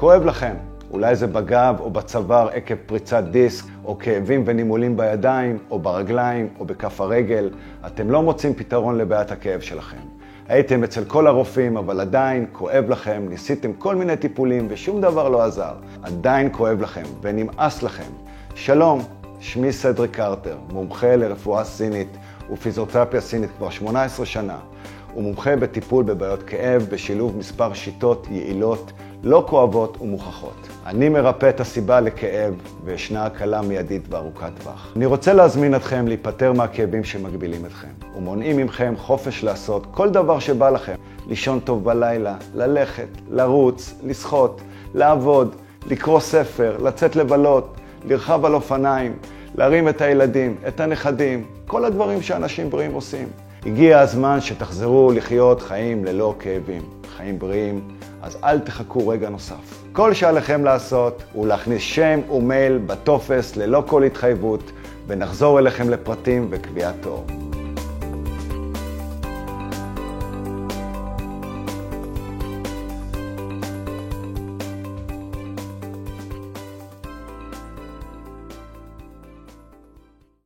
כואב לכם. אולי זה בגב או בצוואר עקב פריצת דיסק, או כאבים ונימולים בידיים, או ברגליים, או בכף הרגל. אתם לא מוצאים פתרון לבעיית הכאב שלכם. הייתם אצל כל הרופאים, אבל עדיין כואב לכם, ניסיתם כל מיני טיפולים ושום דבר לא עזר. עדיין כואב לכם ונמאס לכם. שלום, שמי סדריק קרטר, מומחה לרפואה סינית ופיזיותרפיה סינית כבר 18 שנה. הוא מומחה בטיפול בבעיות כאב בשילוב מספר שיטות יעילות, לא כואבות ומוכחות. אני מרפא את הסיבה לכאב וישנה הקלה מיידית וארוכת טווח. אני רוצה להזמין אתכם להיפטר מהכאבים שמגבילים אתכם ומונעים ממכם חופש לעשות כל דבר שבא לכם. לישון טוב בלילה, ללכת, לרוץ, לשחות, לעבוד, לקרוא ספר, לצאת לבלות, לרכב על אופניים, להרים את הילדים, את הנכדים, כל הדברים שאנשים בריאים עושים. הגיע הזמן שתחזרו לחיות חיים ללא כאבים, חיים בריאים, אז אל תחכו רגע נוסף. כל שעליכם לעשות הוא להכניס שם ומייל בטופס ללא כל התחייבות, ונחזור אליכם לפרטים וקביעת תור.